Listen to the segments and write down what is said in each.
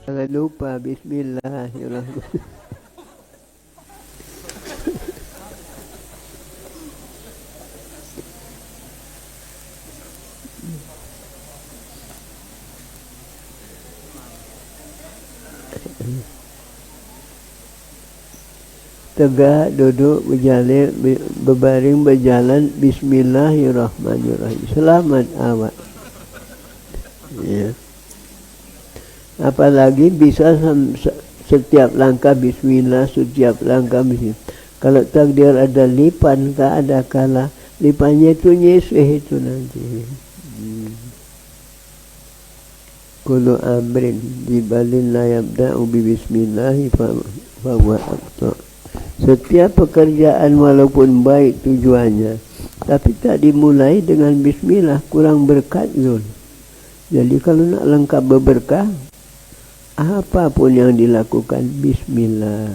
Jangan lupa Bismillahirrahmanirrahim. Tegak, duduk, berjalan, berbaring, berjalan. Bismillahirrahmanirrahim. Selamat awak. Ya. Apalagi bisa setiap langkah bismillah, setiap langkah bismillah. Kalau takdir ada lipan, tak ada kalah. Lipannya itu nyisih itu nanti. Kullu amrin dibalin la yabda'u bi bismillahi fahuwa aqta. Setiap pekerjaan walaupun baik tujuannya, tapi tak dimulai dengan bismillah, kurang berkat zul. Jadi kalau nak lengkap berberkah, apapun yang dilakukan bismillah.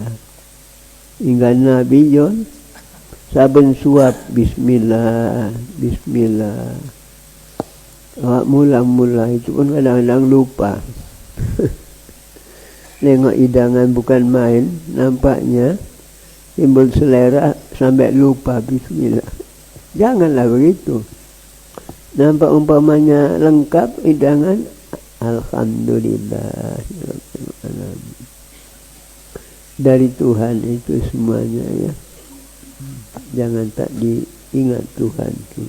Hingga Nabi John saben suap bismillah, bismillah. Awak mula-mula itu pun kadang-kadang lupa. Tengok hidangan bukan main, nampaknya timbul selera sampai lupa bismillah. Janganlah begitu. Nampak umpamanya lengkap hidangan, alhamdulillah. Dari Tuhan itu semuanya ya. Jangan tak diingat Tuhan itu.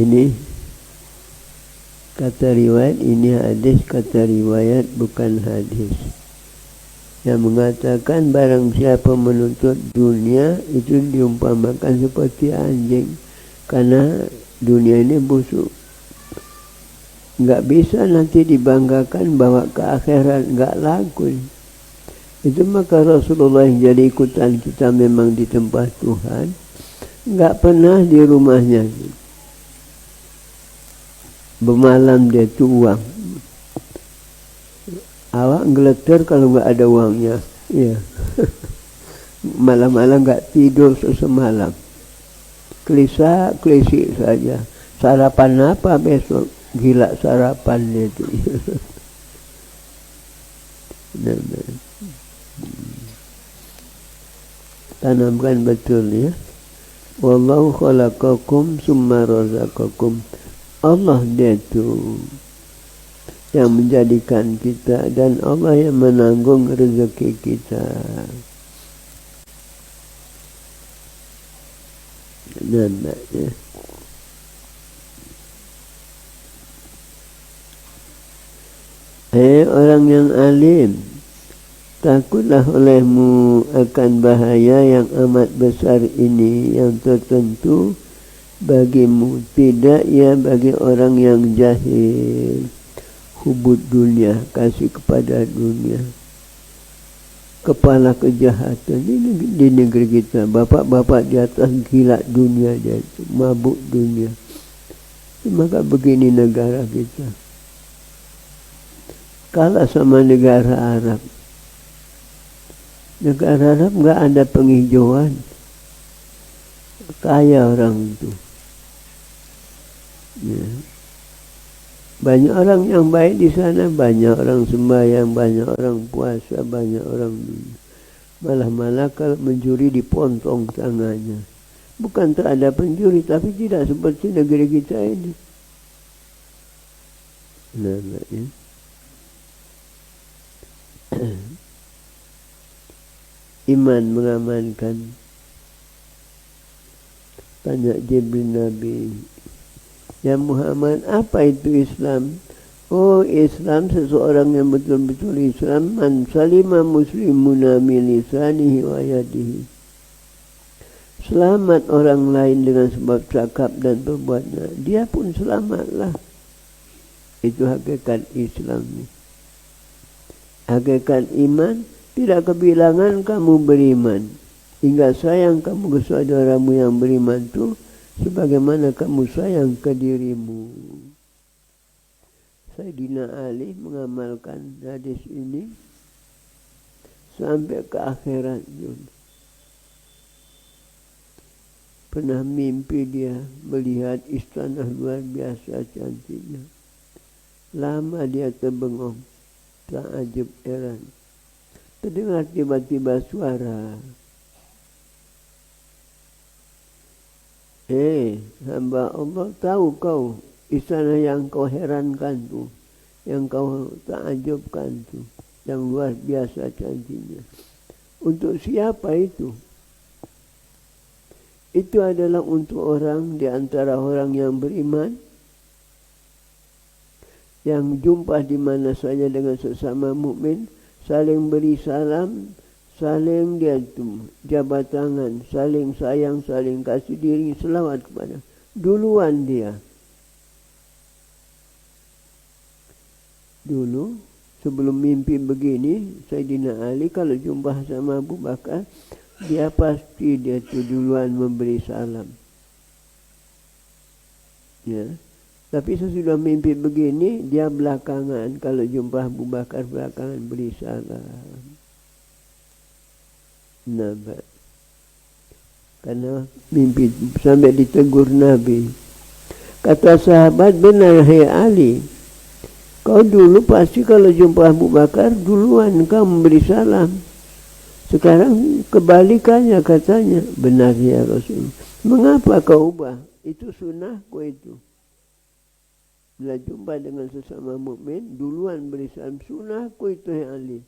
Ini kata riwayat, ini hadis, kata riwayat bukan hadis. Yang mengatakan barang siapa menuntut dunia itu diumpamakan seperti anjing, karena dunia ini busuk, nggak bisa nanti dibanggakan bawa ke akhirat, nggak laku. Itu maka Rasulullah yang jadi ikutan kita memang di tempat Tuhan, nggak pernah di rumahnya. Bermalam dia tu uang. Awak ngeleter kalau nggak ada uangnya, ya. Malam-malam nggak tidur semalam, klisa-klisi saja. Sarapan apa besok? Gila sarapan dia tu. Tanamkan betul ya. Wallahu khalaqakum summa razaqakum. Allah dia tu yang menjadikan kita, dan Allah yang menanggung rezeki kita. Nampaknya. Orang yang alim, takutlah olehmu akan bahaya yang amat besar ini, yang tertentu bagimu, tidak ya bagi orang yang jahil. Hubud dunia, kasih kepada dunia, kepala kejahatan di negeri kita. Bapak-bapak di atas gila dunia, dia itu mabuk dunia. Maka begini negara kita, kalah sama negara Arab. Negara Arab nggak ada penghijauan, kaya orang itu ya. Banyak orang yang baik di sana, banyak orang sembahyang, banyak orang puasa, banyak orang malah kalau mencuri dipontong tangannya. Bukan tak ada pencuri, tapi tidak seperti negeri kita ini. Namanya iman mengamankan. Tanya Jibril Nabi, ya Muhammad, apa itu Islam? Oh, Islam seseorang yang betul-betul Islam, man salima muslimuna min lisanihi wa yadihi. Selamat orang lain dengan sebab cakap dan perbuatnya, dia pun selamatlah. Itu hakikat Islam ni. Hakikat iman, tidak kebilangan kamu beriman, hingga sayang kamu ke saudaramu yang beriman tu sebagaimana kamu sayang ke dirimu. Sayyidina Ali mengamalkan hadis ini sampai ke akhirat juga. Pernah mimpi dia melihat istana luar biasa cantiknya. Lama dia terbengong, takjub heran. Terdengar tiba-tiba suara, hamba Allah, tahu kau istana yang kau herankan tu, yang kau takjubkan tu, yang luar biasa cantiknya. Untuk siapa itu? Itu adalah untuk orang di antara orang yang beriman, yang jumpa di mana saja dengan sesama mukmin, saling beri salam, saling dia tu jabat tangan, saling sayang, saling kasih diri, selawat kepada duluan dia. Dulu sebelum mimpi begini, Sayyidina Ali kalau jumpa sama Abu Bakar, dia pasti dia tu duluan memberi salam. Ya. Tapi sesudah mimpi begini, dia belakangan kalau jumpa Abu Bakar, belakangan beri salam. Nampak. Karena mimpi sampai ditegur Nabi. Kata sahabat, benar hai Ali, kau dulu pasti kalau jumpa Abu Bakar duluan kau memberi salam. Sekarang kebalikannya katanya. Benar ya Rasul. Mengapa kau ubah? Itu sunnahku itu. Bila jumpa dengan sesama mukmin, duluan beri salam. Sunnahku itu hai Ali.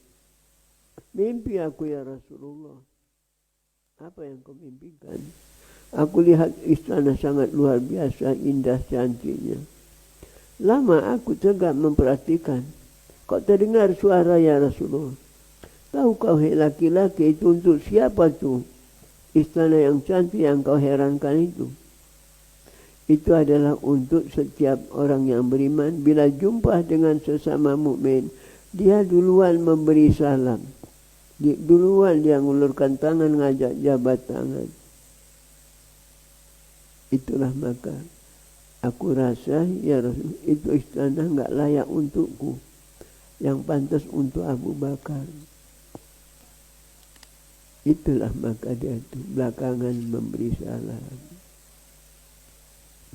Mimpi aku ya Rasulullah. Apa yang kau mimpikan? Aku lihat istana sangat luar biasa, indah, cantiknya. Lama aku tegak memperhatikan. Kok terdengar suara ya Rasulullah? Tahu kau laki-laki itu untuk siapa tu? Istana yang cantik yang kau herankan itu. Itu adalah untuk setiap orang yang beriman. Bila jumpa dengan sesama mukmin, dia duluan memberi salam. Duluan dia ngulurkan tangan, ngajak jabat tangan. Itulah maka aku rasa ya Rasul, itu istana enggak layak untukku. Yang pantas untuk Abu Bakar. Itulah maka dia itu belakangan memberi salam.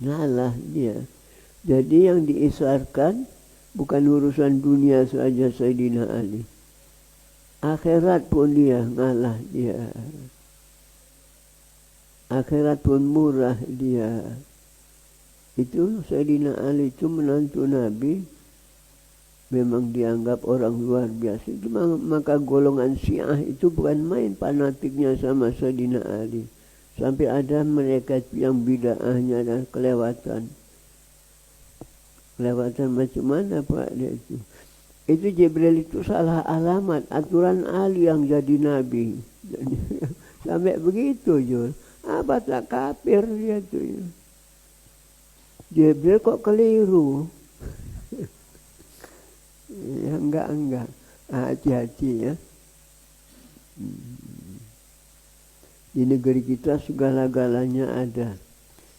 Ngalah dia. Jadi yang diisarkan bukan urusan dunia saja Sayyidina Ali. Akhirat pun dia ngalah dia. Akhirat pun murah dia. Itu Sayyidina Ali itu menantu Nabi. Memang dianggap orang luar biasa. Maka golongan Syiah itu bukan main fanatiknya sama Sayyidina Ali. Sampai ada mereka yang bid'ahnya dan kelewatan. Kelewatan macam mana Pak dia itu? Itu Jibril itu salah alamat. Aturan Ali yang jadi Nabi. Sampai begitu Jul. Apa tak kafir dia tu. Jibril kok keliru. Ya, enggak. Hati-hati ya. Di negeri kita segala-galanya ada.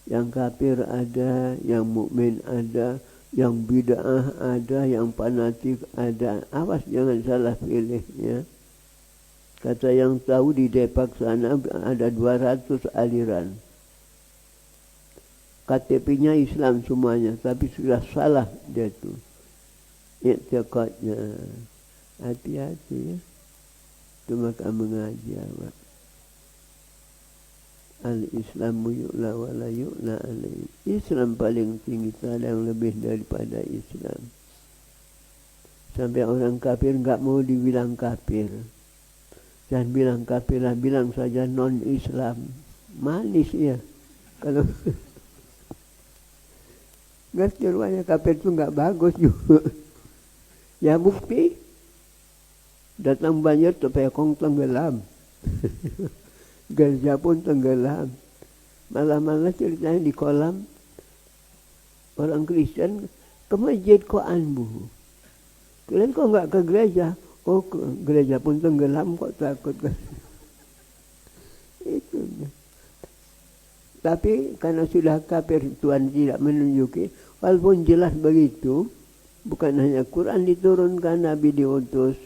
Yang kafir ada, yang mukmin ada, yang bid'ah ada, yang fanatik ada. Awas jangan salah pilih ya. Kata yang tahu di Depak sana ada 200 aliran. KTP-nya Islam semuanya, tapi sudah salah dia tu. I'tiqadnya. Hati-hati ya. Itu maka mengaji awak. Al-Islamu yu'la wa la yu'la alaih. Islam paling tinggi, tak ada yang lebih daripada Islam. Sampai orang kafir enggak mau dibilang kafir. Jangan bilang kafir lah, bilang saja non-Islam. Manis ya. Kalau ngerti rupanya kafir itu enggak bagus juga. Ya bukti. Datang banjir tepekong tenggelam. Gereja pun tenggelam. Malah-malah ceritanya di kolam. Orang Kristen ke masjid kok anbu. Kalian kok enggak ke gereja? Oh, ke gereja pun tenggelam kok takut. Itu. Tapi karena sudah kafir, Tuhan tidak menunjuki. Walaupun jelas begitu, bukan hanya Quran diturunkan, Nabi diutus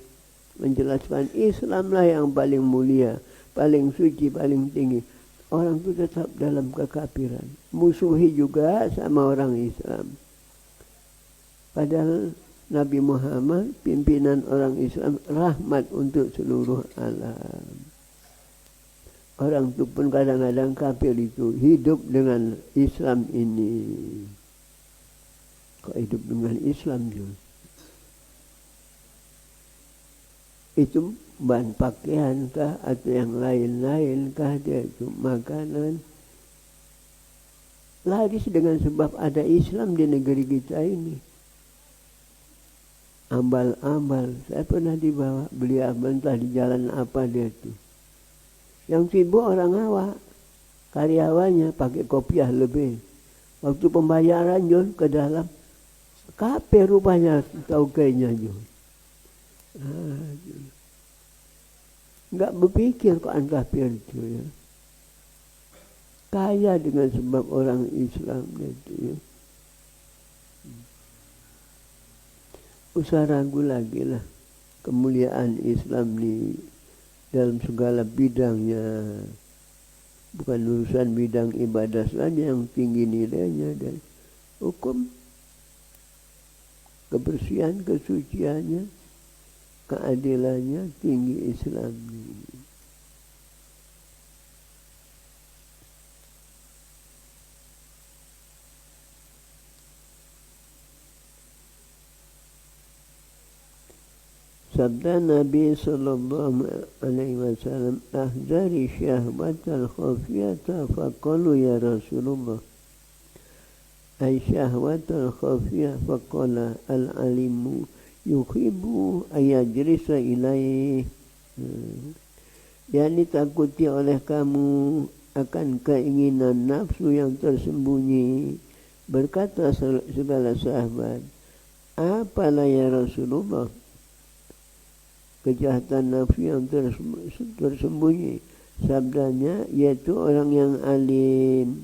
menjelaskan Islamlah yang paling mulia, paling suci, paling tinggi. Orang itu tetap dalam kekafiran. Musuhi juga sama orang Islam. Padahal Nabi Muhammad pimpinan orang Islam, rahmat untuk seluruh alam. Orang itu pun kadang-kadang kafir itu hidup dengan Islam ini. Kok hidup dengan Islam juga? Itu bahan pakaian kah atau yang lain-lain kah, dia itu makanan. Laris dengan sebab ada Islam di negeri kita ini. Ambal-ambal, saya pernah dibawa, beli entah di jalan apa dia itu. Yang sibuk orang awak, karyawannya pakai kopiah lebih. Waktu pembayaran Jun ke dalam, kape rupanya tahu kayaknya Jun. Enggak berpikir kok kafir itu ya. Kaya dengan sebab orang Islam itu ya. Usah ragu lagi lah kemuliaan Islam ni dalam segala bidangnya. Bukan urusan bidang ibadah saja yang tinggi nilainya, dan hukum, kebersihan, kesuciannya, keadilannya tinggi Islam ni. Sabda Nabi sallallahu alaihi wasallam, "Ahdari syahwatal khafiyata." Faqalu ya Rasulullah, ay syahwatal khafiyah? Faqala al-alimu yuhibbu ayajrisa ilaih. Yani takuti oleh kamu akan keinginan nafsu yang tersembunyi. Berkata segala sahabat, apalah ya Rasulullah kejahatan nafsu yang tersembunyi? Sabdanya, yaitu orang yang alim,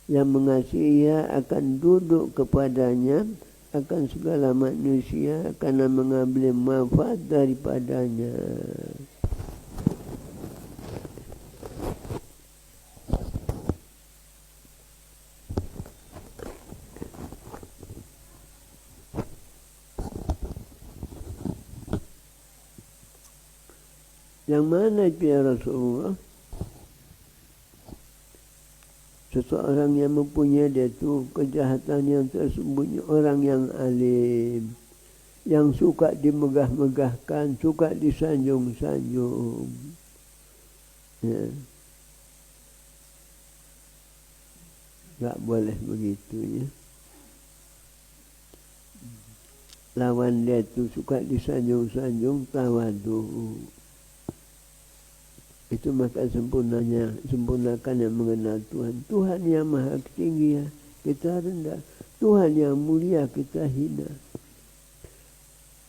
yang mengasihi ia akan duduk kepadanya, akan segala manusia, karena mengambil manfaat daripadanya. Yang mana itu ya Rasulullah? Seseorang yang mempunyai dia itu kejahatan yang tersembunyi, orang yang alim, yang suka dimegah-megahkan, suka disanjung-sanjung. Ya. Tak boleh begitu ya. Lawan dia itu suka disanjung-sanjung, tawadu. Itu maka sempurnakan yang mengenal Tuhan. Tuhan yang maha tinggi ya, kita rendah. Tuhan yang mulia, kita hina.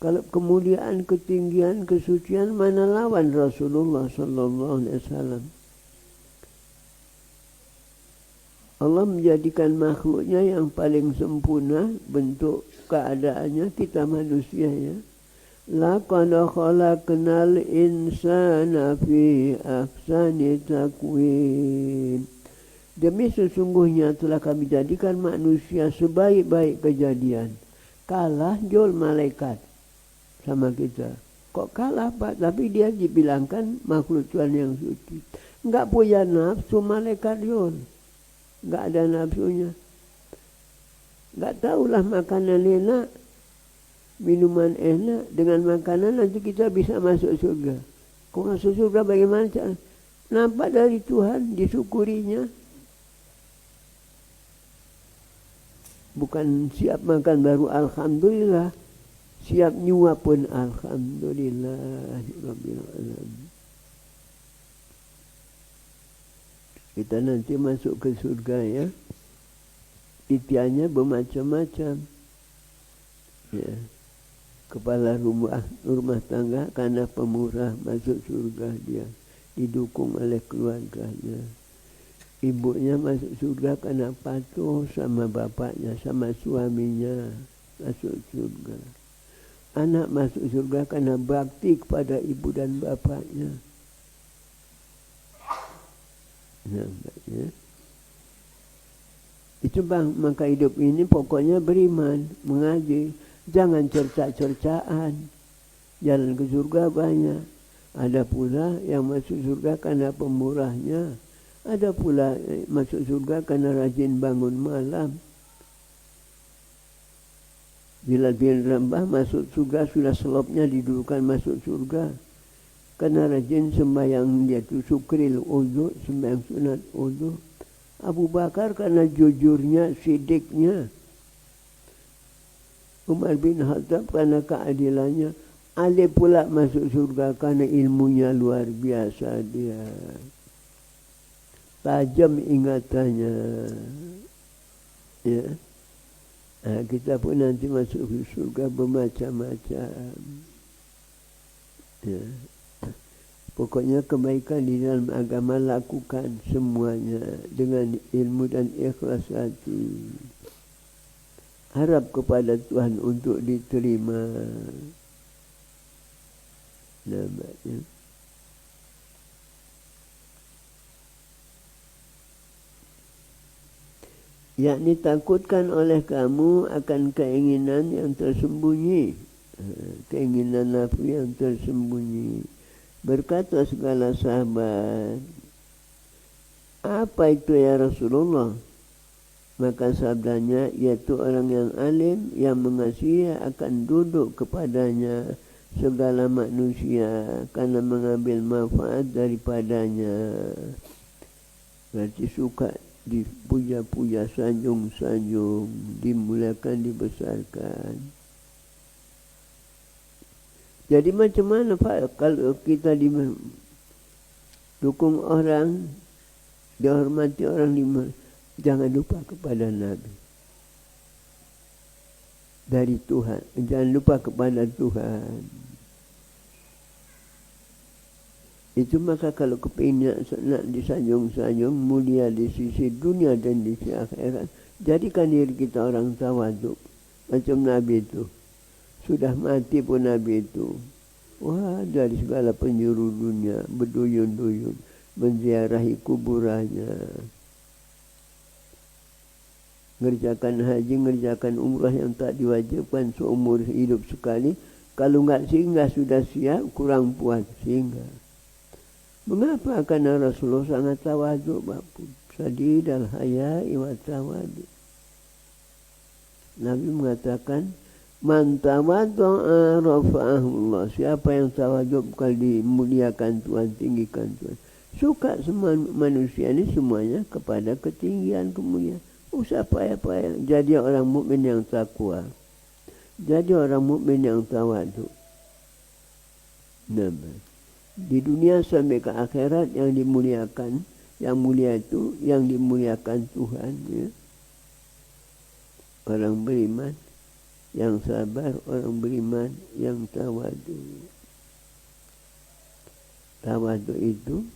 Kalau kemuliaan, ketinggian, kesucian, mana lawan Rasulullah sallallahu alaihi wasallam? Allah menjadikan makhluknya yang paling sempurna bentuk keadaannya, kita manusia ya. Laqad khalaqnal insana fi ahsani taqwim. Demi sesungguhnya telah kami jadikan manusia sebaik-baik kejadian. Kalah jol malaikat sama kita. Kok kalah Pak? Tapi dia dibilangkan makhluk Tuhan yang suci. Enggak punya nafsu malaikat jol. Enggak ada nafsunya. Enggak tahulah makanan enak, minuman enak, dengan makanan nanti kita bisa masuk surga. Kau masuk surga bagaimana cara? Nampak dari Tuhan, disyukurinya. Bukan siap makan baru alhamdulillah, siap nyuap pun alhamdulillah. Kita nanti masuk ke surga ya. Titiannya bermacam-macam. Ya. Kepala rumah tangga karena pemurah masuk surga dia, didukung oleh keluarganya. Ibunya masuk surga karena patuh sama bapaknya, sama suaminya, masuk surga. Anak masuk surga karena bakti kepada ibu dan bapaknya. Nampaknya. Itu bang, maka hidup ini pokoknya beriman, mengaji, jangan cerca-cercaan. Jalan ke surga banyak. Ada pula yang masuk surga karena pemurahnya. Ada pula masuk surga karena rajin bangun malam. Bila rambah masuk surga sudah selopnya didudukan masuk surga. Karena rajin sembahyang dia tu sukril wudu, sembahyang sunat wudu. Abu Bakar karena jujurnya, sidiknya. Umar bin Khattab karena keadilannya. Ali pula masuk surga karena ilmunya luar biasa dia. Tajam ingatannya. Ya. Nah, kita pun nanti masuk surga bermacam-macam. Ya. Pokoknya kebaikan di dalam agama lakukan semuanya dengan ilmu dan ikhlas hati. Harap kepada Tuhan untuk diterima. Namanya. Yakni takutkan oleh kamu akan keinginan yang tersembunyi. Keinginan nafsu yang tersembunyi. Berkata segala sahabat, apa itu ya Rasulullah? Maka sabdanya, yaitu orang yang alim, yang mengasihi akan duduk kepadanya segala manusia karena mengambil manfaat daripadanya. Berarti suka dipuja-puja, sanjung-sanjung, dimuliakan, dibesarkan. Jadi macam mana Pak kalau kita dukung orang, dihormati orang, jangan lupa kepada Nabi. Dari Tuhan, jangan lupa kepada Tuhan. Itu maka kalau kepingin nak disanjung-sanjung, mulia di sisi dunia dan di sisi akhirat, jadikan diri kita orang tawaduk. Macam Nabi itu. Sudah mati pun Nabi itu. Wah, dari segala penjuru dunia, berduyun-duyun, menziarahi kuburannya. Ngerjakan haji, ngerjakan umrah yang tak diwajibkan seumur hidup sekali. Kalau enggak singgah sudah siap, kurang puas singgah. Mengapa? Karena Rasulullah sangat tawaduk, Bapak. Sadidal haya'i wa tawaduk. Nabi mengatakan, man tawaddu'a rafa'ahullah. Siapa yang tawaduk bakal dimuliakan Tuhan, tinggikan Tuhan. Suka semua manusia ini semuanya kepada ketinggian, kemuliaan. Usah payah-payah. Jadi orang mukmin yang takwa. Jadi orang mukmin yang tawaduk. Di dunia sampai ke akhirat yang dimuliakan, yang mulia itu yang dimuliakan Tuhan. Ya. Orang beriman yang sabar, orang beriman yang tawaduk. Tawaduk itu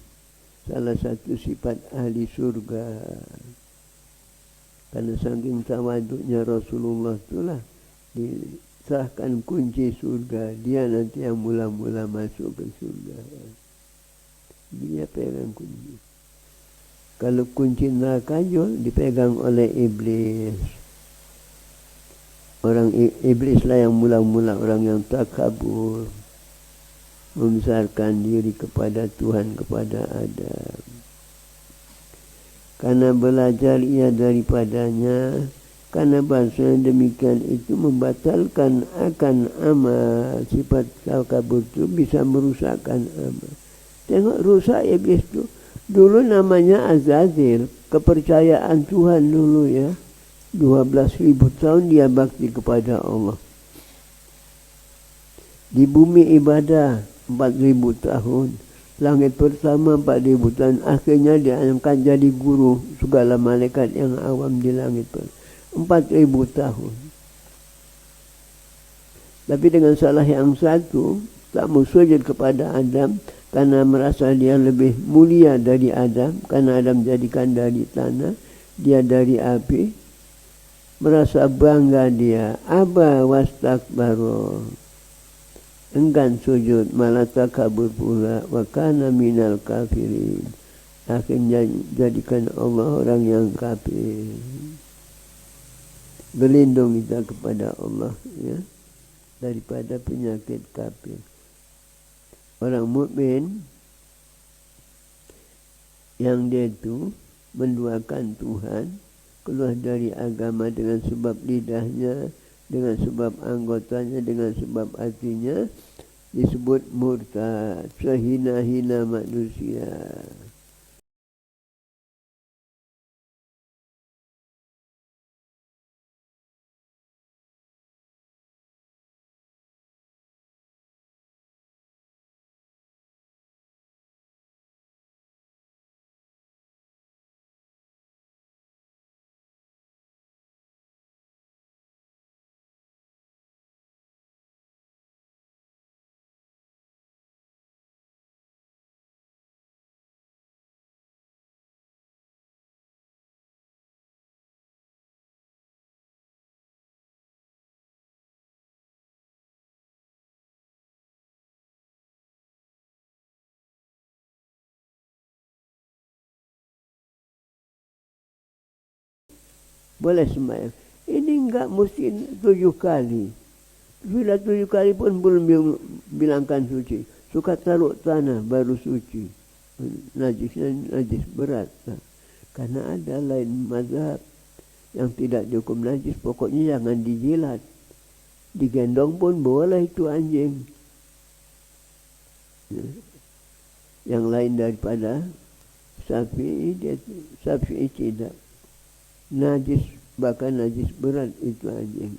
salah satu sifat ahli surga. Karena saking tawaduknya Rasulullah itulah diserahkan kunci surga. Dia nanti yang mula-mula masuk ke surga. Dia pegang kunci. Kalau kunci neraka dipegang oleh iblis. Orang iblis lah yang mula-mula, orang yang takabur, membesarkan diri kepada Tuhan, kepada Adam. Karena belajar ia daripadanya, karena bahasanya demikian itu membatalkan akan amal. Sifat takabur itu bisa merusakkan amal. Tengok rusak iblis itu. Dulu namanya Azazil, kepercayaan Tuhan dulu ya. 12.000 tahun dia bakti kepada Allah. Di bumi ibadah 4.000 tahun. Langit pertama 4.000 tahun. Akhirnya dia angkat jadi guru segala malaikat yang awam di langit. 4.000 tahun. Tapi dengan salah yang satu, tak mau sujud kepada Adam karena merasa dia lebih mulia dari Adam. Karena Adam jadikan dari tanah, dia dari api. Merasa bangga dia. Aba wastakbaro. Enggan sujud, malah takabur pula. Wa kana minal kafirin. Akhirnya jadikan Allah orang yang kafir. berlindung kita kepada Allah ya, daripada penyakit kafir. Orang mukmin yang dia itu menduakan Tuhan, keluar dari agama dengan sebab lidahnya, dengan sebab anggotanya, dengan sebab hatinya, disebut murtad, sehina-hina manusia. Boleh sembahyang. Ini enggak mesti 7 kali. Bila 7 kali pun belum bilangkan suci. Suka taruh tanah baru suci. Najisnya najis berat. Karena ada lain mazhab yang tidak dihukum najis. Pokoknya jangan dijilat. Digendong pun boleh itu anjing. Yang lain daripada Syafi'i tidak. Najis, bahkan najis berat itu anjing.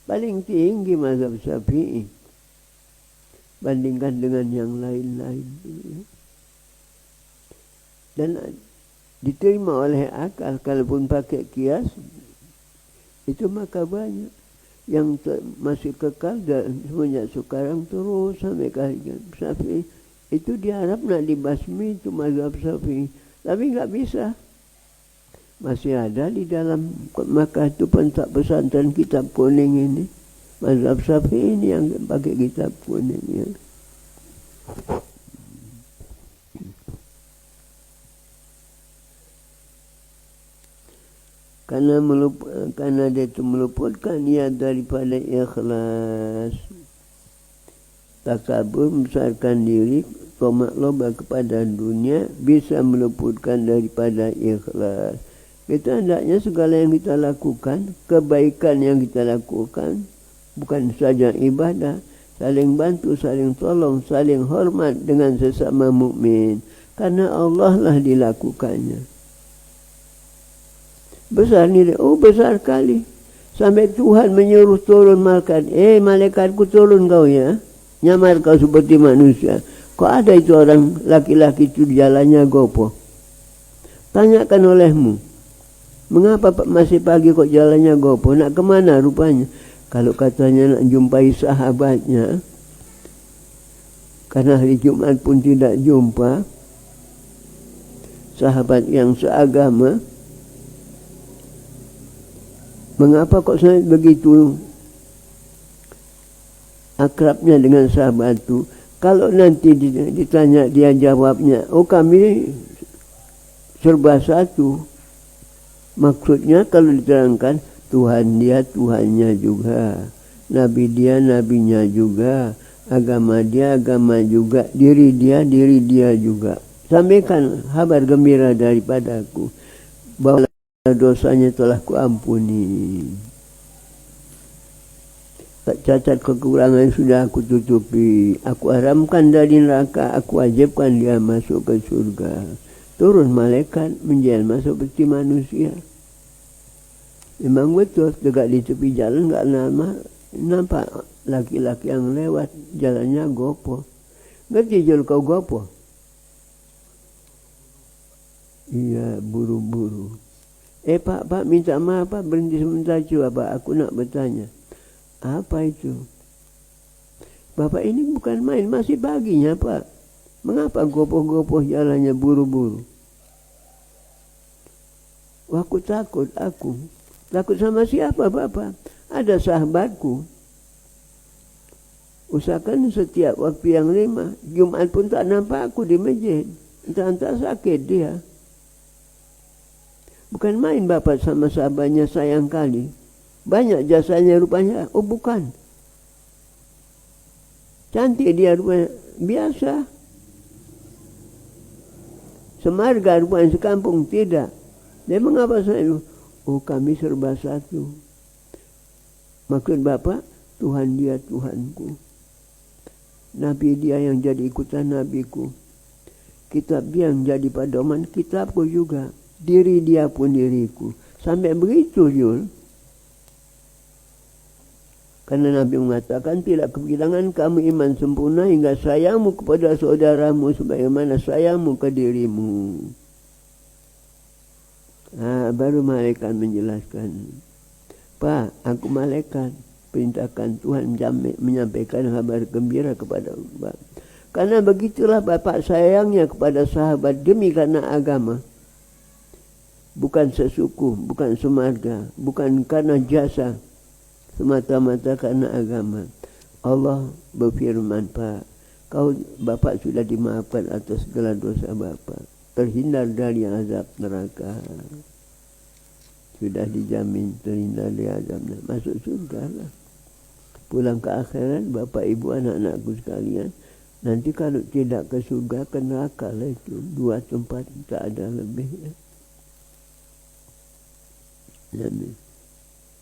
Paling tinggi mazhab Syafi'i bandingkan dengan yang lain-lain. Dan diterima oleh akal, kalaupun pakai kias itu maka banyak yang masih kekal dan semenjak sekarang terus sampai kehadiran Syafi'i. Itu diharap nak dibasmi, itu mazhab Syafi'i, tapi nggak bisa. Masih ada di dalam Makkah itu pentak pesantren kitab kuning ini. Mazhab Syafi'i ini yang pakai kitab kuning ya. Karena dia itu meluputkan ia daripada ikhlas. Takabur, membesarkan diri, tomak loba kepada dunia, bisa meluputkan daripada ikhlas. Kita hendaknya segala yang kita lakukan, kebaikan yang kita lakukan, bukan saja ibadah, saling bantu, saling tolong, saling hormat dengan sesama mukmin, karena Allah lah dilakukannya. Besar nilai, besar kali. Sampai Tuhan menyuruh turun malaikat, malaikatku turun kau ya, nyamar kau seperti manusia. Kok ada itu orang laki-laki itu jalannya gopoh? Tanyakan olehmu. Mengapa masih pagi kok jalannya gopoh? Nak kemana rupanya? Kalau katanya nak jumpai sahabatnya, karena hari Jumat pun tidak jumpa sahabat yang seagama. Mengapa kok saya begitu akrabnya dengan sahabat itu? Kalau nanti ditanya dia jawabnya, kami serba satu. Maksudnya kalau diterangkan, Tuhan dia Tuhannya juga, Nabi dia Nabinya juga, agama dia agama juga, diri dia juga. Sampaikan kabar gembira daripadaku bahwa dosanya telah kuampuni, cacat kekurangan sudah aku tutupi, aku haramkan dari neraka, aku wajibkan dia masuk ke surga. Turun malaikat menjelma seperti manusia. Memang betul, dekat di tepi jalan enggak nampak laki-laki yang lewat, jalannya gopoh. Ngerti jul kau gopoh? Iya, buru-buru. Pak, minta maaf Pak, berhenti sebentar coba Pak, aku nak bertanya. Apa itu? Bapak ini bukan main, masih paginya Pak. Mengapa gopoh-gopoh jalannya buru-buru? Aku takut. Takut sama siapa Bapak? Ada sahabatku. Usahakan setiap waktu yang 5, Jumat pun tak nampak aku di masjid. Entah-entah sakit dia. Bukan main Bapak sama sahabatnya, sayang kali. Banyak jasanya rupanya. Oh bukan. Cantik dia rupanya. Biasa. Semarga rupanya sekampung. Tidak. Dia mengapa saya? Oh kami serba satu. Maksud Bapak, Tuhan dia Tuhanku. Nabi dia yang jadi ikutan nabiku. Kitab dia yang jadi pedoman kitabku juga. Diri dia pun diriku. Sampai begitu Yul. Karena Nabi mengatakan tidak kehilangan kamu iman sempurna hingga sayangmu kepada saudaramu sebagaimana sayangmu ke dirimu. Baru malaikat menjelaskan. Pak, aku malaikat. Perintahkan Tuhan menyampaikan kabar gembira kepada Bapak. Karena begitulah Bapak sayangnya kepada sahabat demi karena agama. Bukan sesuku, bukan semarga, bukan karena jasa. Semata-mata karena agama. Allah berfirman, Pak, Bapak sudah dimaafkan atas segala dosa Bapak. Terhindar dari azab neraka. Sudah dijamin terhindar dari azab neraka. Masuk surga lah. Pulang ke akhirat, Bapak Ibu anak-anakku sekalian. Nanti kalau tidak ke surga, ke neraka lah itu. 2 tempat, tak ada lebih.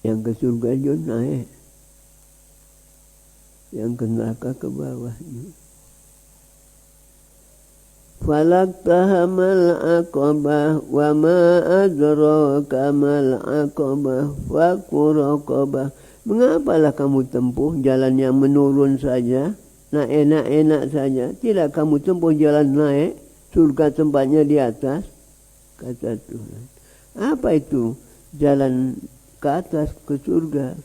Yang ke surga juga naik. Yang ke neraka ke bawah. Falak tahamal aqabah wa ma adraka mal aqabah fakur raqabah. Mengapalah kamu tempuh jalan yang menurun saja, nak enak-enak saja, tidak kamu tempuh jalan naik, surga tempatnya di atas, kata Tuhan. Apa itu jalan ke atas ke surga?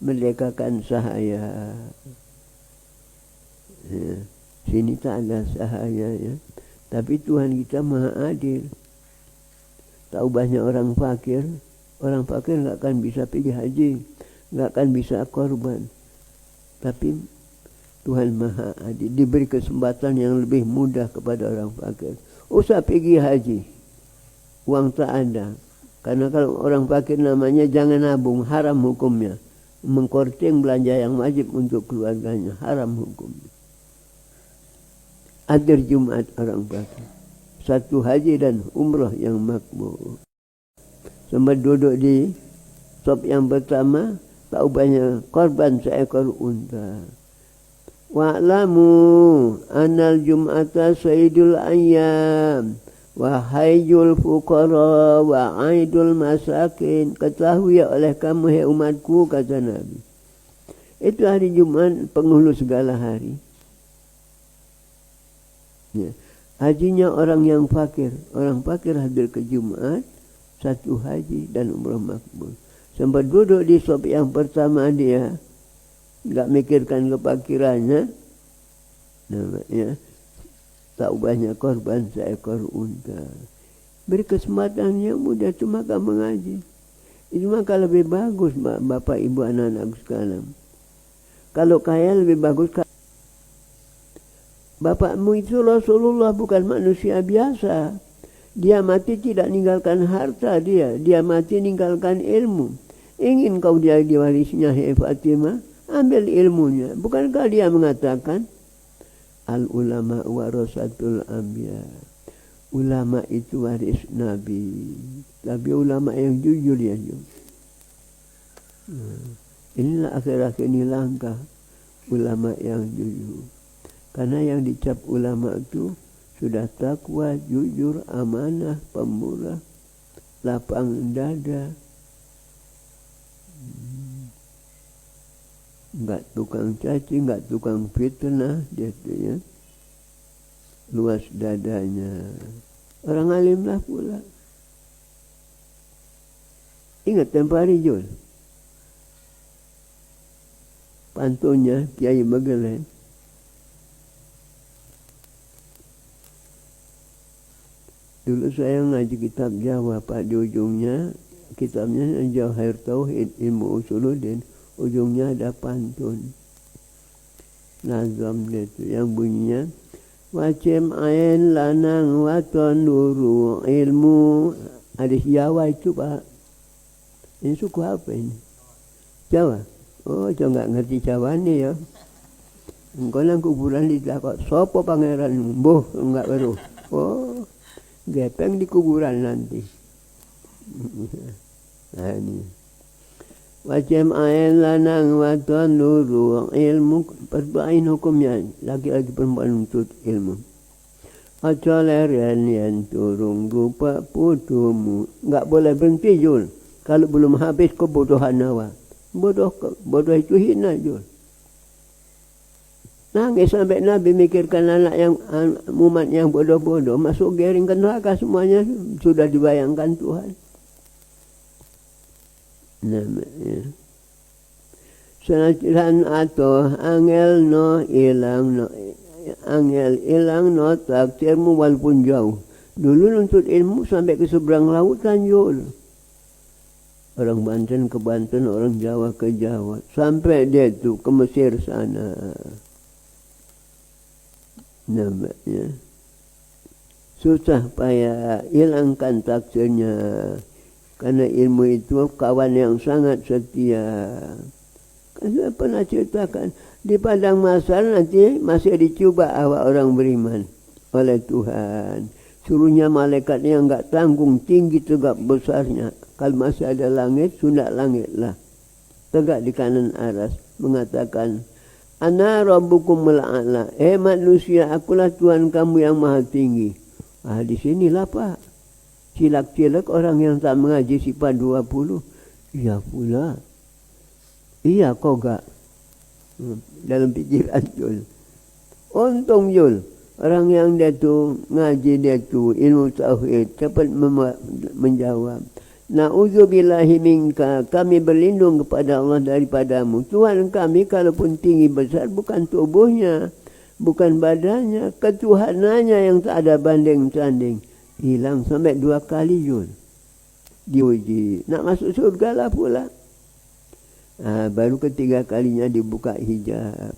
Merdekakan sahaya. Sini tak ada sahaya ya. Tapi Tuhan kita maha adil. Tahu banyak orang fakir nggak akan bisa pergi haji, nggak akan bisa korban. Tapi Tuhan maha adil, diberi kesempatan yang lebih mudah kepada orang fakir. Usah pergi haji, uang tak ada. Karena kalau orang fakir namanya jangan nabung, haram hukumnya. Mengkorting belanja yang wajib untuk keluarganya, haram hukumnya. Adir Jumat orang fakir. 1 haji dan umrah yang makbul. Sempat duduk di sop yang pertama, tahu banyak korban seekor unta. Wa'lamu anal jum'ata sayyidul ayyam wa hayyul fuqara wa aidul masakin. Ketahui oleh kamu hai umatku, kata Nabi. Itu hari Jumat penghulu segala hari. Ya. Hajinya orang yang fakir. Orang fakir hadir ke Jumat, 1 haji dan umrah makbul. Sempat duduk di sop yang pertama dia, enggak mikirkan kefakirannya. Namanya tak banyak korban seekor unta. Beri kesempatan yang mudah cuma kamu ngaji. Itu maka lebih bagus Bapak Ibu anak-anak sekalian. Kalau kaya lebih bagus. Bapakmu itu Rasulullah, bukan manusia biasa. Dia mati tidak ninggalkan harta dia mati ninggalkan ilmu. Ingin kau dia diwarisnya hai Fatimah, ambil ilmunya. Bukankah dia mengatakan al ulama warasatul anbiya. Ulama itu waris Nabi. Tapi ulama yang jujur ya. Inilah akhir-akhir ini langkah ulama yang jujur. Karena yang dicap ulama itu sudah takwa, jujur, amanah, pemurah, lapang dada, enggak tukang caci, enggak tukang fitnah, dia tu ya. Luas dadanya. Orang alim lah pula. Ingat tempoh hari Jul. Pantunnya Kiai Magelen. Dulu saya ngaji kitab Jawa, Pak, di ujungnya kitabnya Jauhar Tauhid Ilmu Usuluddin, ujungnya ada pantun. Nazam dia itu yang bunyinya wacem ain lanang waton nuru ilmu. Hadis Jawa itu Pak. Ini suku apa ini? Jawa. Oh, Jawa nggak ngerti Jawa nih ya. Engkau nang kuburan ditakok, sopo pangeran mbuh enggak baru. Oh, gepeng di kuburan nanti. Nah ini. Wajam ain lanang waton nuru ilmu perbain hukumnya lagi-lagi perempuan untuk ilmu. Aja leren yang turung rupa putumu. Enggak boleh berhenti Jul. Kalau belum habis kebodohan awak. Bodoh itu hina Jul. Nangis sampai Nabi mikirkan anak yang umat yang bodoh-bodoh masuk gering ke neraka semuanya sudah dibayangkan Tuhan. Namanya. Senajan atau angel no ilang no takdirmu walaupun jauh. Dulu nuntut ilmu sampai ke seberang lautan Jul. Orang Banten ke Banten, orang Jawa ke Jawa. Sampai dia tu ke Mesir sana. Namanya. Susah payah hilangkan takdirnya. Karena ilmu itu kawan yang sangat setia. Kan saya pernah ceritakan. Di padang mahsyar nanti masih dicuba awak orang beriman oleh Tuhan. Suruhnya malaikat yang enggak tanggung, tinggi tegak besarnya. Kalau masih ada langit, sundak langitlah. Tegak di kanan aras. Mengatakan, Ana rabbukumul a'la. Manusia, akulah Tuhan kamu yang maha tinggi. Di sinilah Pak. Cilak-cilak orang yang tak mengaji sifat 20. Iya pula. Iya kau gak. Dalam pikiran Jul. Untung Jul. Orang yang dia tu ngaji dia tu ilmu tauhid cepat menjawab. Na'udzubillahi minka, kami berlindung kepada Allah daripadamu. Tuhan kami kalaupun tinggi besar bukan tubuhnya, bukan badannya, ketuhanannya yang tak ada banding tanding. Hilang sampai 2 kali Jul. Diuji. Nak masuk surga lah pula. Baru ketiga kalinya dibuka hijab.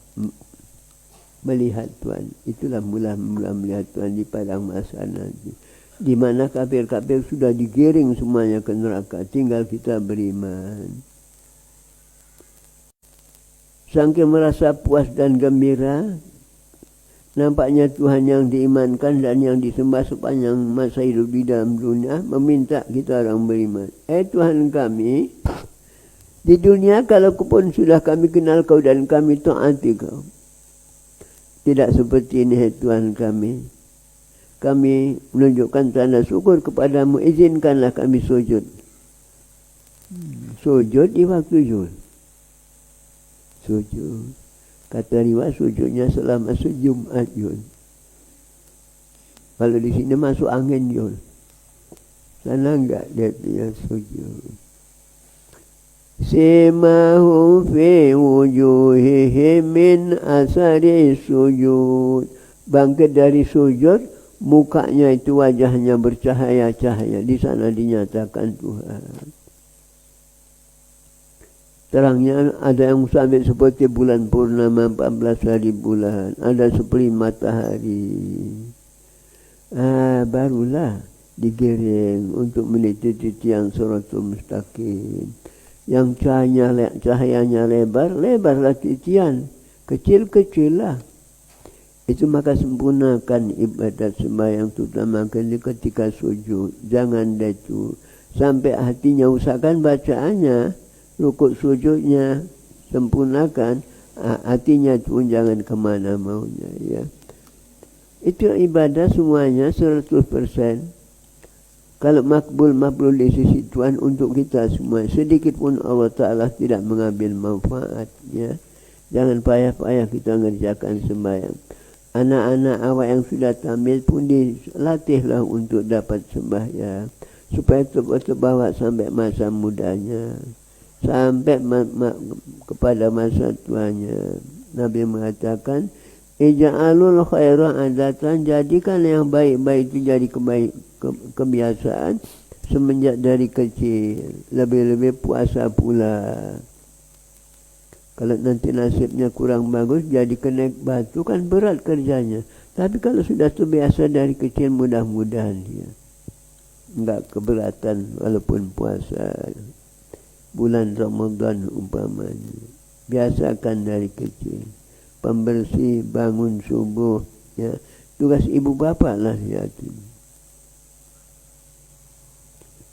Melihat Tuhan. Itulah mula-mula melihat Tuhan di padang mahsyar nanti. Di mana kafir-kafir sudah digiring semuanya ke neraka. Tinggal kita beriman. Saking merasa puas dan gembira. Nampaknya Tuhan yang diimankan dan yang disembah sepanjang masa hidup di dalam dunia. Meminta kita orang beriman. Tuhan kami. Di dunia kalaupun sudah kami kenal kau dan kami taati kau. Tidak seperti ini Tuhan kami. Kami menunjukkan tanda syukur kepadamu. Izinkanlah kami sujud. Sujud di waktu Jul. Sujud. Kata riwayat sujudnya selama sejumat Jul. Kalau di sini masuk angin Jul. Sana enggak dia sujud. Simahum fi wujuhihim min asari sujud. Bangkit dari sujud. Mukanya itu wajahnya bercahaya-cahaya. Di sana dinyatakan Tuhan. Terangnya ada yang sampai seperti bulan purnama 14 hari bulan. Ada seperti matahari. Barulah digiring untuk meniti tiang siratul mustaqim. Yang cahayanya lebarlah titian. Kecil-kecil lah. Itu maka sempurnakan ibadat sembahyang terutama ketika sujud. Jangan detu. Sampai hatinya usahakan bacaannya. Rukuk sujudnya. Sempurnakan. Hatinya pun jangan kemana maunya. Ya. Itu ibadah semuanya 100%. Kalau makbul di sisi Tuhan untuk kita semua. Sedikit pun Allah Ta'ala tidak mengambil manfaat. Ya. Jangan payah-payah kita mengerjakan sembahyang. Anak-anak awak yang sudah tampil pun dilatihlah untuk dapat sembahyang. Supaya terbawa sampai masa mudanya. Sampai kepada masa tuanya. Nabi mengatakan, Ija'alul khaira adatan, jadikan yang baik-baik itu jadi kebiasaan semenjak dari kecil. Lebih-lebih puasa pula. Kalau nanti nasibnya kurang bagus, jadi kenaik batu kan berat kerjanya. Tapi kalau sudah terbiasa dari kecil, mudah-mudahan dia. Enggak keberatan walaupun puasa. bulan Ramadan umpamanya. Biasakan dari kecil. Pembersih, bangun subuh, ya. Tugas ibu bapa lah yatim.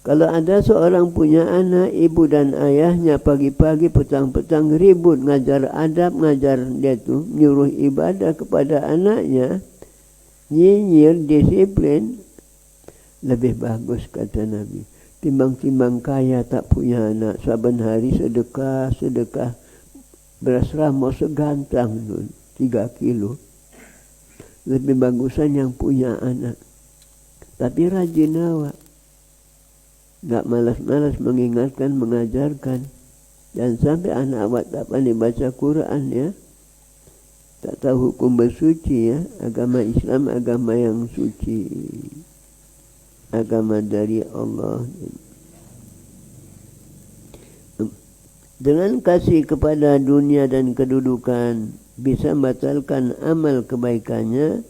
Kalau ada seorang punya anak, ibu dan ayahnya pagi-pagi petang-petang ribut ngajar adab, ngajar dia tu nyuruh ibadah kepada anaknya, nyinyir, disiplin, lebih bagus kata Nabi. Timbang-timbang kaya tak punya anak, saban hari sedekah beras ramos segantang tu 3 kilo. Lebih bagusan yang punya anak. Tapi rajin awak. Tak malas-malas mengingatkan, mengajarkan. Dan sampai anak awak tak pandai baca Quran ya. Tak tahu hukum bersuci ya. Agama Islam agama yang suci. Agama dari Allah. Dengan kasih kepada dunia dan kedudukan bisa membatalkan amal kebaikannya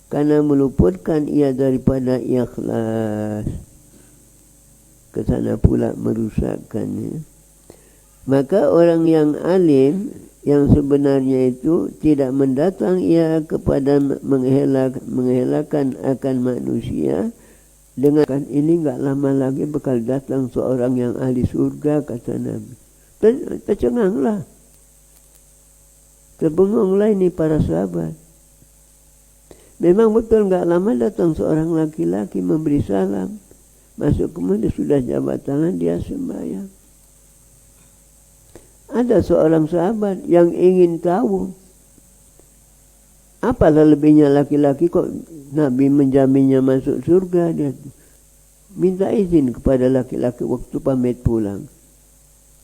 karena meluputkan ia daripada ikhlas. Kesana pula merusakkannya. Maka orang yang alim yang sebenarnya itu tidak mendatang ia kepada mengelakkan akan manusia. Dengan ini enggak lama lagi bakal datang seorang yang ahli surga kata Nabi. Tercenganglah. Terbengonglah ini para sahabat. Memang betul enggak lama datang seorang laki-laki memberi salam. Masuk kemudian sudah jabat tangan dia sembahyang. Ada seorang sahabat yang ingin tahu apalah lebihnya laki-laki kok Nabi menjaminnya masuk surga. Dia minta izin kepada laki-laki waktu pamit pulang.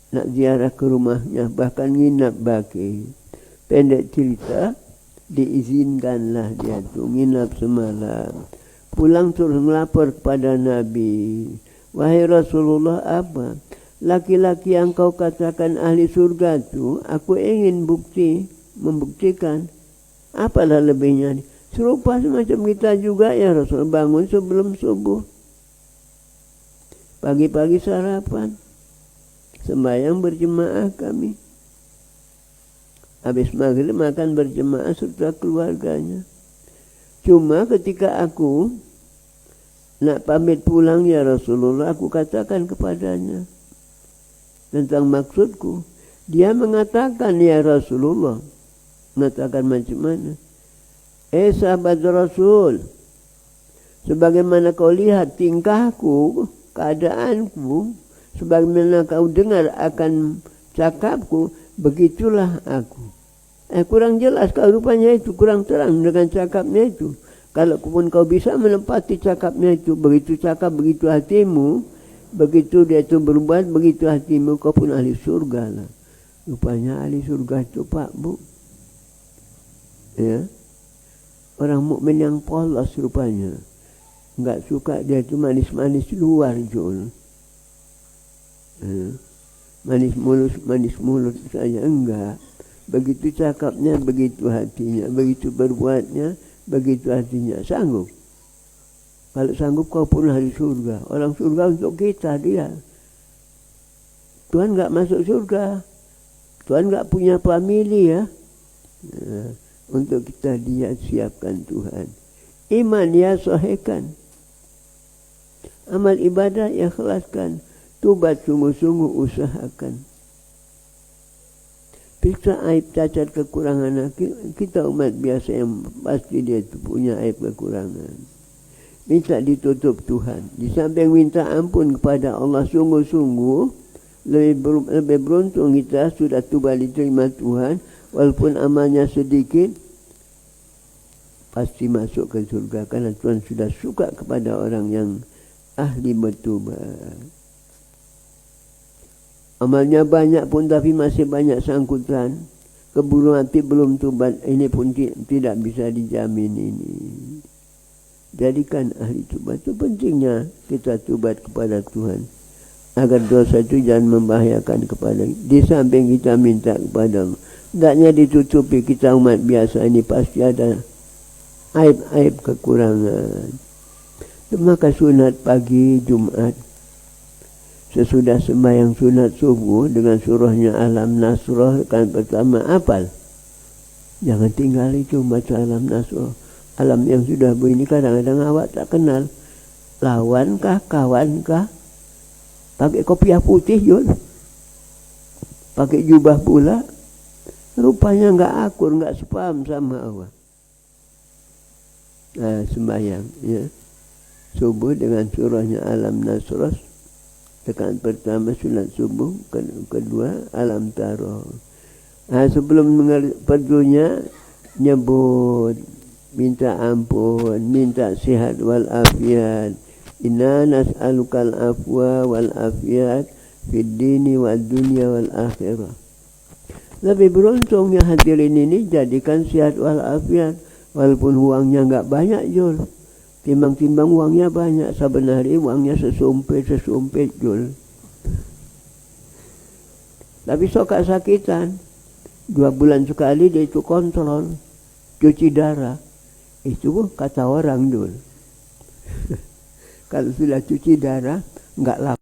Nak ziarah ke rumahnya, bahkan nginap baki. Pendek cerita, diizinkanlah dia tu nginap semalam. Pulang terus melapor kepada Nabi. Wahai Rasulullah, apa? Laki-laki yang kau katakan ahli surga tu, aku ingin membuktikan. Apalah lebihnya? Serupa semacam kita juga ya Rasul, bangun sebelum subuh. Pagi-pagi sarapan. Sembahyang berjemaah kami. Habis maghrib makan berjemaah serta keluarganya. Cuma ketika aku nak pamit pulang ya Rasulullah, aku katakan kepadanya tentang maksudku. Dia mengatakan ya Rasulullah. Mengatakan macam mana? Sahabat Rasul, sebagaimana kau lihat tingkahku, keadaanku, sebagaimana kau dengar akan cakapku, begitulah aku. Kurang jelas kalau rupanya itu, kurang terang dengan cakapnya itu. Kalau pun kau bisa menempati cakapnya itu, begitu cakap, begitu hatimu, begitu dia itu berbuat, begitu hatimu, kau pun ahli surga lah. Rupanya ahli surga itu Pak Bu. Ya. Orang mukmin yang polos rupanya. Enggak suka dia itu manis-manis luar Jul. Manis mulut saja enggak. Begitu cakapnya, begitu hatinya. Begitu berbuatnya, begitu hatinya. Sanggup. Kalau sanggup kau pun ahli surga. Orang surga untuk kita dia. Tuhan enggak masuk surga. Tuhan enggak punya famili ya. Untuk kita dia siapkan Tuhan. Iman ya sahihkan. Amal ibadah ikhlaskan. Tubat sungguh-sungguh usahakan. Periksa aib, cacat, kekurangan kita umat biasa yang pasti dia itu punya aib kekurangan. Minta ditutup Tuhan. Di samping minta ampun kepada Allah sungguh-sungguh, lebih beruntung kita sudah tuba diterima Tuhan, walaupun amalnya sedikit, pasti masuk ke surga karena Tuhan sudah suka kepada orang yang ahli bertobat. Amalnya banyak pun tapi masih banyak sangkutan. Keburu mati belum tobat, ini pun tidak bisa dijamin ini. Jadikan ahli tobat. Itu pentingnya kita tobat kepada Tuhan. Agar dosa itu jangan membahayakan kepada kita. Di samping kita minta kepada Allah. Tidaknya ditutupi kita umat biasa ini pasti ada aib-aib kekurangan. Maka sunat pagi Jumat. sesudah sembahyang sunat subuh dengan surahnya Alam Nasrah kan pertama apal. Jangan tinggal itu baca Alam Nasrah. Alam yang sudah begini kadang-kadang awak tak kenal. Lawankah, kawankah? Pakai kopiah putih Jul. Pakai jubah pula. Rupanya enggak akur, enggak sepaham sama awak. Sembahyang ya. Subuh dengan surahnya Alam Nasrah. Tekan pertama sunat subuh, kedua Alam Taroh. Sebelum perdunya nyebut minta ampun, minta sihat wal afiat. Inna nas'alukal afwa wal afiat fid dini wad dunya wal akhirah. Lebih beruntung yang hadirin ini jadikan sihat wal afiat, walaupun uangnya enggak banyak Jul. Timbang-timbang uangnya banyak, sebenarnya uangnya sesumpit Jul. Tapi sok sakitan. 2 bulan sekali dia itu kontrol, cuci darah. Itu kata orang Jul. Kalau sudah cuci darah, enggak lama.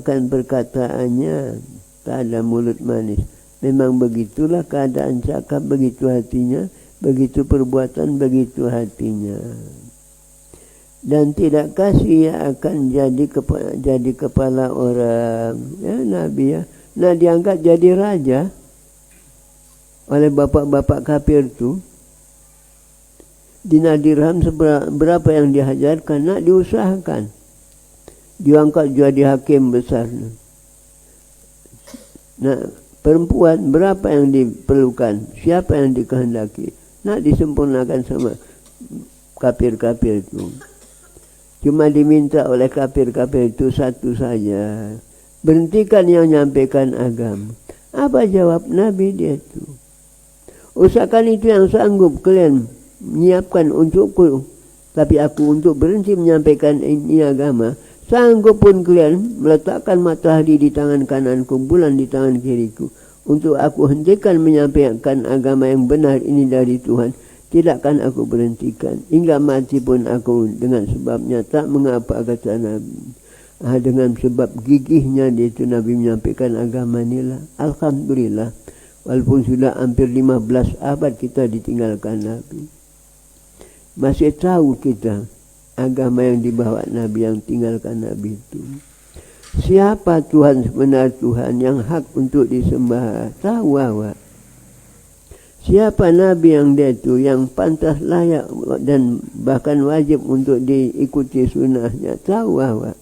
Kan perkataannya tak ada mulut manis. Memang begitulah keadaan cakap, begitu hatinya, begitu perbuatan, begitu hatinya. Dan tidak kasih ia akan jadi kepala orang. Ya Nabi ya. Nah diangkat jadi raja oleh bapak-bapak kafir tu. Dinar dirham berapa yang dihajarkan, nak diusahakan. Diangkat jadi hakim besar. Nah, perempuan berapa yang diperlukan? Siapa yang dikehendaki? Nak disempurnakan sama kafir-kafir itu. Cuma diminta oleh kafir-kafir itu satu saja. Berhentikan yang menyampaikan agama. Apa jawab Nabi dia itu? Usahakan itu yang sanggup kalian menyiapkan untukku. Tapi aku untuk berhenti menyampaikan ini agama. Sanggup pun kalian meletakkan matahari di tangan kananku, bulan di tangan kiriku. Untuk aku hentikan menyampaikan agama yang benar ini dari Tuhan. Tidakkan aku berhentikan. Hingga mati pun aku dengan sebabnya. Tak mengapa kata Nabi. Dengan sebab gigihnya dia itu Nabi menyampaikan agama inilah. Alhamdulillah. Walaupun sudah hampir 15 abad kita ditinggalkan Nabi. Masih tahu kita agama yang dibawa Nabi, yang tinggalkan Nabi itu. Siapa Tuhan sebenar, Tuhan yang hak untuk disembah? Tahu awak. Siapa Nabi yang dia itu, yang pantas layak dan bahkan wajib untuk diikuti sunnahnya? Tahu awak.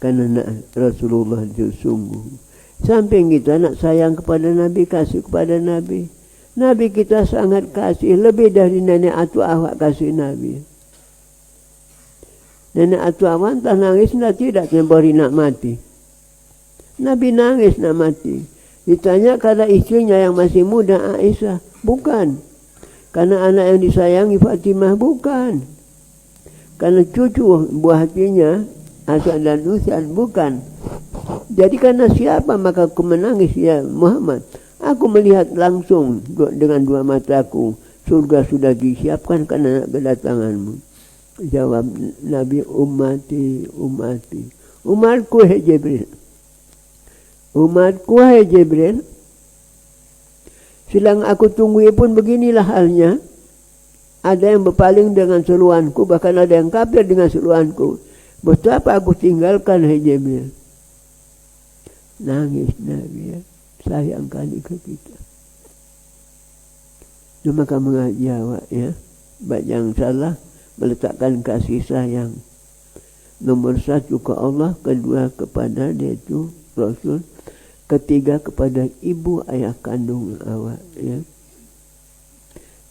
Karena Rasulullah itu sungguh. Sampai kita nak sayang kepada Nabi, kasih kepada Nabi. Nabi kita sangat kasih, lebih dari nenek atau awak kasih Nabi. Nenek Atuawan tak nangis tidak memberi nak mati. Nabi nangis nak mati. Ditanya karena istrinya yang masih muda Aisyah. Bukan. Karena anak yang disayangi Fatimah. Bukan. Karena cucu buah hatinya Hasan dan Husain. Bukan. Jadi karena siapa maka aku menangis ya Muhammad. Aku melihat langsung dengan dua mataku. Surga sudah disiapkan karena kedatanganmu. Jawab Nabi, ummati. Umatku hai Jibril. Umatku hai Jibril. Sedang aku tunggu pun beginilah halnya. Ada yang berpaling dengan seruanku, bahkan ada yang kafir dengan seruanku. Betapa aku tinggalkan hai Jibril. Nangis Nabi ya. Sayang kali ke kita. Cuma kamu jawab ya. Baik yang salah meletakkan kasih sayang. Nomor satu ke Allah, kedua kepada dia itu Rasul, ketiga kepada ibu ayah kandung awak ya.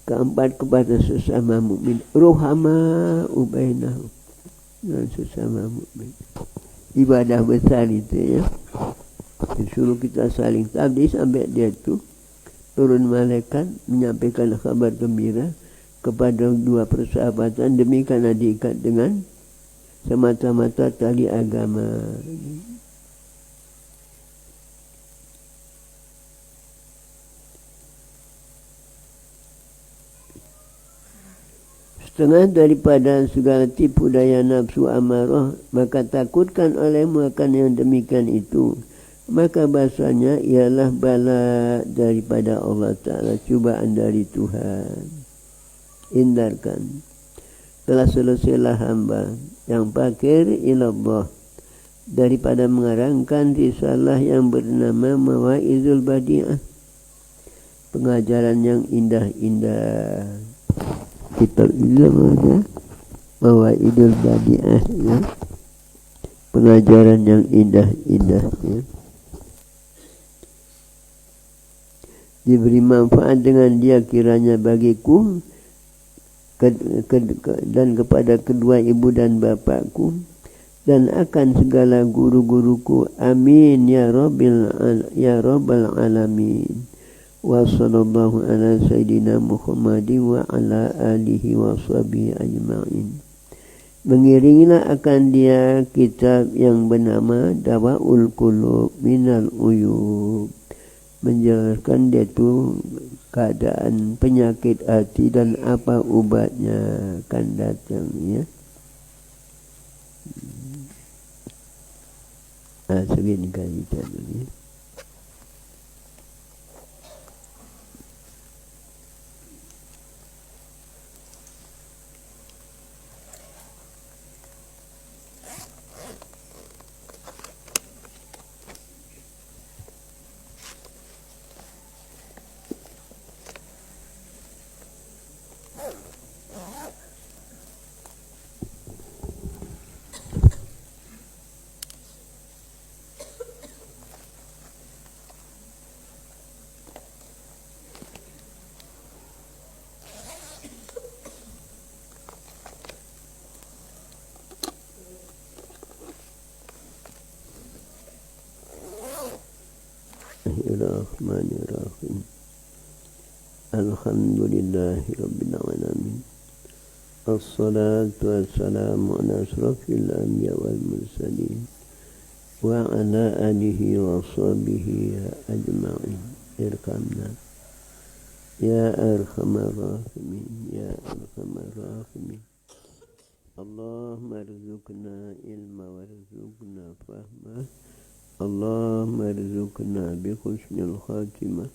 Keempat kepada sesama mukmin, ruhama ubainahu, dan sesama mukmin. Ibadah besar itu ya. Disuruh kita saling tabdi sampai dia itu turun malaikat menyampaikan kabar gembira kepada dua persahabatan demi karena diikat dengan semata-mata tali agama. Setengah daripada segala tipu daya nafsu amarah, maka takutkan olehmu akan yang demikian itu. Maka bahasanya ialah bala daripada Allah Ta'ala, cubaan dari Tuhan. Hindarkan. Telah selesailah hamba yang fakir ilallah daripada mengarangkan risalah yang bernama Mawaizul Badi'ah, pengajaran yang indah-indah. Kitab ini namanya Mawaizul Badi'ah ya. Pengajaran yang indah-indah ya. Diberi manfaat dengan dia kiranya bagiku dan kepada kedua ibu dan bapakku dan akan segala guru-guruku. Amin ya rabbal alamin. Wa sallallahu ala sayyidina Muhammadin wa ala alihi wa sahbihi ajma'in. Mengiringilah akan dia kitab yang bernama Dawaul Qulub minal Uyub, menjelaskan dia itu keadaan penyakit hati dan apa ubatnya akan datang ya. Segini kali dulu ya. Bismillahirrahmanirrahim. Alhamdulillahi rabbil alamin. Assalatu wassalamu ala asrafil anbiya wal mursalin wa ala alihi wa sahbihi ajma'in. Irhamna ya arhamar rahimin, ya arhamar rahimin. Allahumma rizukna ilma warzuqna fahma. Allahumma rizukna bi husnil khatimah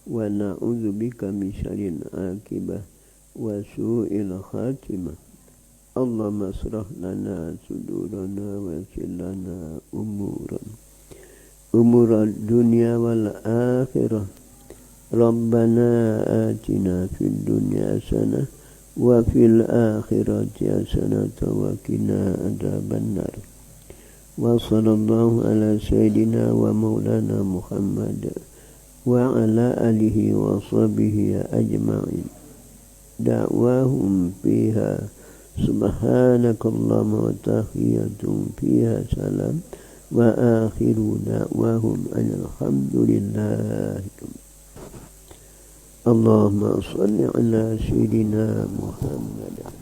wa na'udzu bika min syarril akibah wa su'il khatimah. Allahumma asrah lana sudurana wa yassir lana umuran dunya wal akhirah. Rabbana atina fid dunya hasanah wa fil akhirati hasanah wa qina adzabannar. Wa sallallahu ala sayyidina wa maulana Muhammad wa ala alihi wa sahbihi ajma'in. Da'wahum fiha Subhanakallahumma wa tahiyyatuhum fiha salam wa akhiru da'wahum alhamdulillah. Allahumma salli ala sayyidina Muhammad.